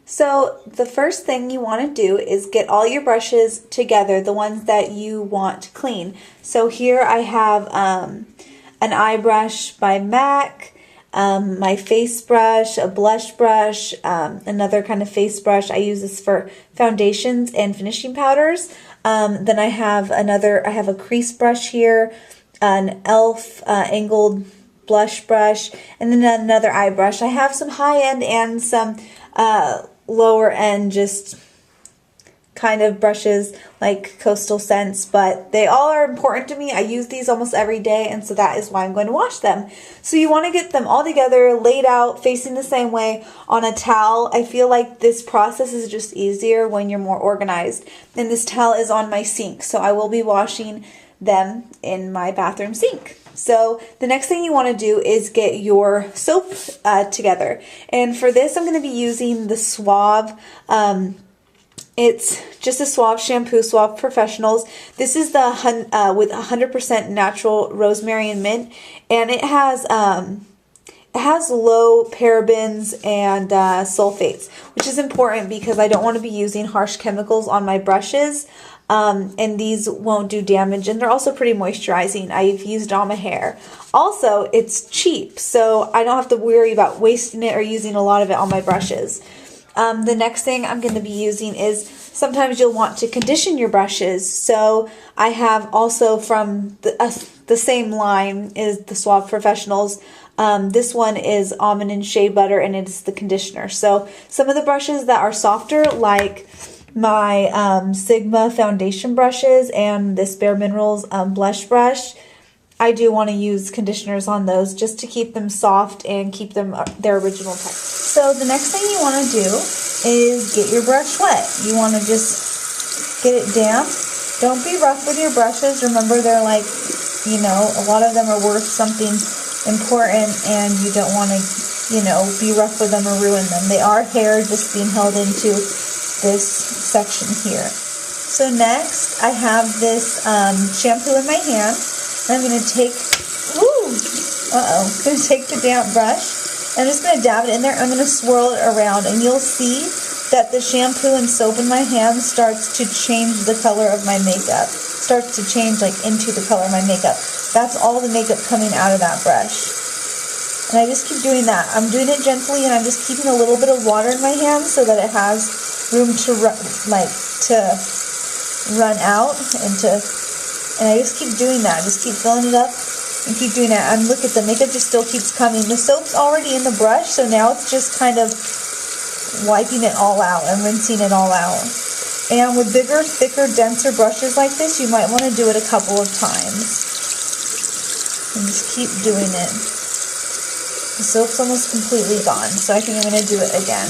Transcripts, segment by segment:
So the first thing you want to do is get all your brushes together, the ones that you want to clean. So here I have an eye brush by MAC, my face brush, a blush brush, another kind of face brush. I use this for foundations and finishing powders. Then I have a crease brush here, an e.l.f. Angled blush brush, and then another eye brush. I have some high-end and some lower end just kind of brushes like Coastal Scents, but they all are important to me. I use these almost every day, and so that is why I'm going to wash them. So you want to get them all together, laid out, facing the same way on a towel. I feel like this process is just easier when you're more organized. And this towel is on my sink, so I will be washing them in my bathroom sink. So the next thing you want to do is get your soap together. And for this, I'm going to be using the Suave. It's just a Suave shampoo, Suave Professionals. This is the with 100% natural rosemary and mint, and it has low parabens and sulfates, which is important because I don't want to be using harsh chemicals on my brushes. And these won't do damage, and they're also pretty moisturizing. I've used it on my hair. Also, it's cheap, so I don't have to worry about wasting it or using a lot of it on my brushes. The next thing I'm going to be using is, sometimes you'll want to condition your brushes. So I have also from the same line is the Suave Professionals. This one is Almond and Shea Butter, and it's the conditioner. So some of the brushes that are softer, like my Sigma foundation brushes and this Bare Minerals blush brush, I do want to use conditioners on those just to keep them soft and keep them their original texture. So the next thing you want to do is get your brush wet. You want to just get it damp. Don't be rough with your brushes. Remember, they're like, a lot of them are worth something important, and you don't want to, be rough with them or ruin them. They are hair just being held into this section here. So next, I have this shampoo in my hand. I'm going to take, going to take the damp brush. I'm just going to dab it in there. I'm going to swirl it around, and you'll see that the shampoo and soap in my hand starts to change the color of my makeup. Starts to change like into the color of my makeup. That's all the makeup coming out of that brush. And I just keep doing that. I'm doing it gently, and I'm just keeping a little bit of water in my hand so that it has room to run out and I just keep doing that. Just keep filling it up and keep doing that. And look at the makeup just still keeps coming. The soap's already in the brush, so now it's just kind of wiping it all out and rinsing it all out. And with bigger, thicker, denser brushes like this, you might want to do it a couple of times. And just keep doing it. The soap's almost completely gone, so I think I'm going to do it again.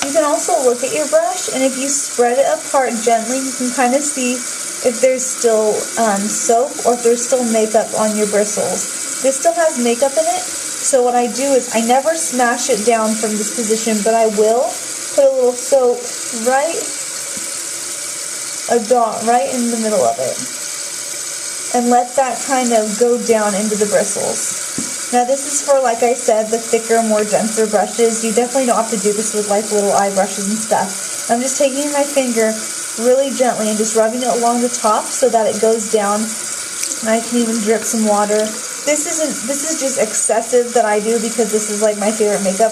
You can also look at your brush, and if you spread it apart gently, you can kind of see if there's still soap or if there's still makeup on your bristles. This still has makeup in it, so what I do is I never smash it down from this position, but I will put a little soap a dot right in the middle of it, and let that kind of go down into the bristles. Now this is for, like I said, the thicker, more denser brushes. You definitely don't have to do this with like little eye brushes and stuff. I'm just taking my finger really gently and just rubbing it along the top so that it goes down, and I can even drip some water. This is just excessive that I do because this is like my favorite makeup,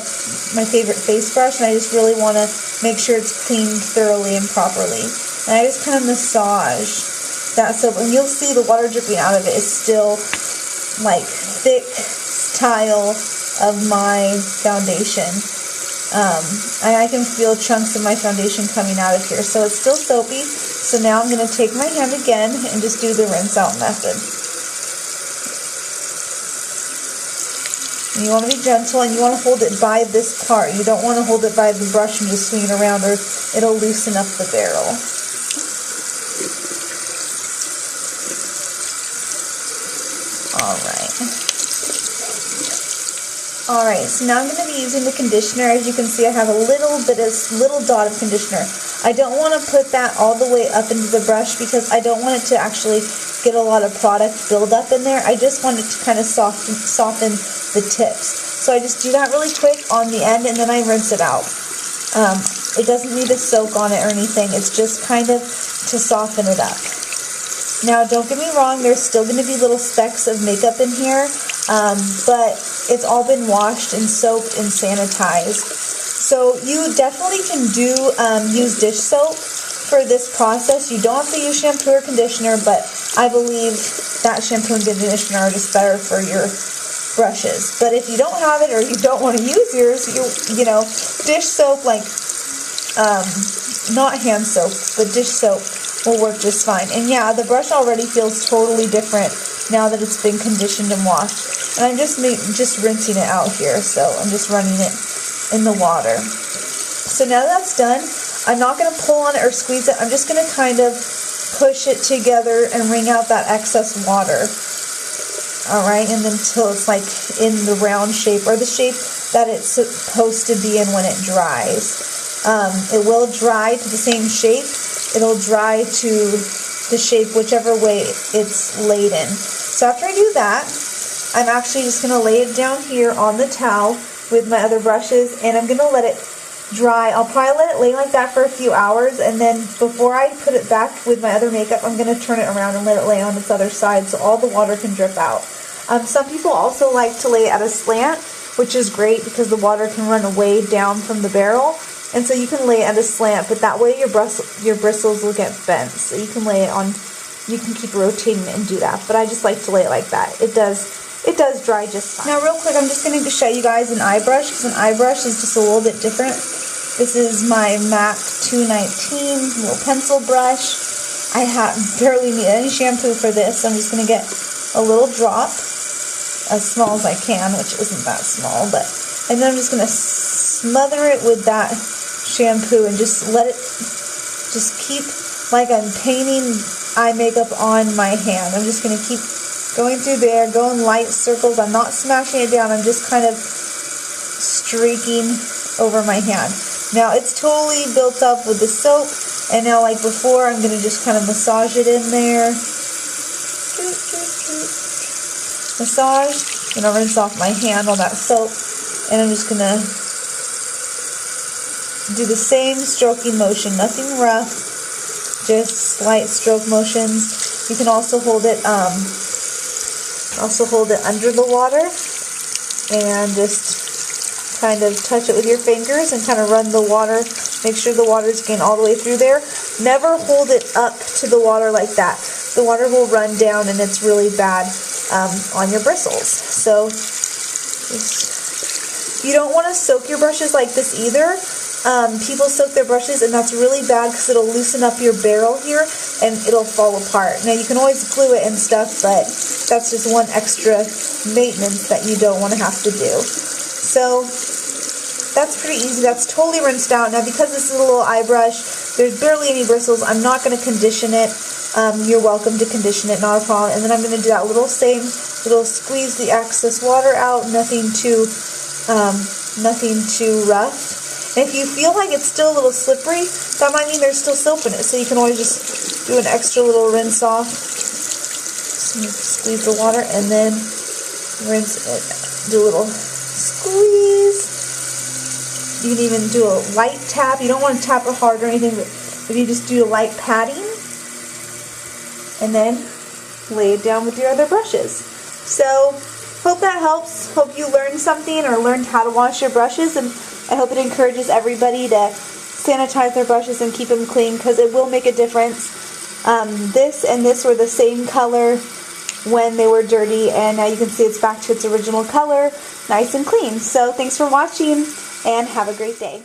my favorite face brush, and I just really want to make sure it's cleaned thoroughly and properly. And I just kind of massage that soap, and you'll see the water dripping out of it is still like thick tile of my foundation. I can feel chunks of my foundation coming out of here, so it's still soapy. So now I'm going to take my hand again and just do the rinse out method. And you want to be gentle, and you want to hold it by this part. You don't want to hold it by the brush and just swing it around, or it'll loosen up the barrel. Alright, so now I'm going to be using the conditioner. As you can see, I have a little dot of conditioner. I don't want to put that all the way up into the brush because I don't want it to actually get a lot of product buildup in there. I just want it to kind of soften the tips. So I just do that really quick on the end, and then I rinse it out. It doesn't need a soak on it or anything. It's just kind of to soften it up. Now, don't get me wrong, there's still going to be little specks of makeup in here, but it's all been washed and soaped and sanitized. So you definitely can use dish soap for this process. You don't have to use shampoo or conditioner, but I believe that shampoo and conditioner are just better for your brushes. But if you don't have it or you don't want to use yours, you know, dish soap, like not hand soap, but dish soap will work just fine. And yeah, the brush already feels totally different now that it's been conditioned and washed. And I'm just rinsing it out here, so I'm just running it in the water. So now that's done, I'm not going to pull on it or squeeze it. I'm just going to kind of push it together and wring out that excess water. Alright, and until it's like in the round shape or the shape that it's supposed to be in when it dries. It will dry to the same shape. It'll dry to the shape whichever way it's laid in. So after I do that, I'm actually just going to lay it down here on the towel with my other brushes, and I'm going to let it dry. I'll probably let it lay like that for a few hours, and then before I put it back with my other makeup, I'm going to turn it around and let it lay on its other side so all the water can drip out. Some people also like to lay it at a slant, which is great because the water can run away down from the barrel. And so you can lay it at a slant, but that way your bristles will get bent. So you can lay it on, you can keep rotating it and do that. But I just like to lay it like that. It does dry just fine. Now real quick, I'm just going to show you guys an eye brush, because an eye brush is just a little bit different. This is my MAC 219 little pencil brush. I barely need any shampoo for this, so I'm just going to get a little drop, as small as I can, which isn't that small, and then I'm just going to smother it with that shampoo and just let it, just keep like I'm painting eye makeup on my hand. I'm just going to keep going through there, going light circles. I'm not smashing it down, I'm just kind of streaking over my hand. Now it's totally built up with the soap, and now like before, I'm going to just kind of massage it in there. Massage, and I'll rinse off my hand, all that soap, and I'm just going to do the same stroking motion, nothing rough, just slight stroke motions. You can also hold it under the water and just kind of touch it with your fingers and kind of run the water. Make sure the water's getting all the way through there. Never hold it up to the water like that. The water will run down and it's really bad on your bristles. So you don't want to soak your brushes like this either. People soak their brushes, and that's really bad because it'll loosen up your barrel here and it'll fall apart. Now you can always glue it and stuff, but that's just one extra maintenance that you don't want to have to do. So that's pretty easy. That's totally rinsed out. Now because this is a little eye brush, there's barely any bristles. I'm not going to condition it. You're welcome to condition it, not a problem. And then I'm going to do that little squeeze the excess water out, nothing too rough. And if you feel like it's still a little slippery, that might mean there's still soap in it. So you can always just do an extra little rinse off. Squeeze the water and then rinse it. Do a little squeeze. You can even do a light tap. You don't want to tap it hard or anything, but if you just do a light patting and then lay it down with your other brushes. So hope that helps. Hope you learned something or learned how to wash your brushes, and I hope it encourages everybody to sanitize their brushes and keep them clean, because it will make a difference. This and this were the same color when they were dirty, and now you can see it's back to its original color, nice and clean. So thanks for watching, and have a great day.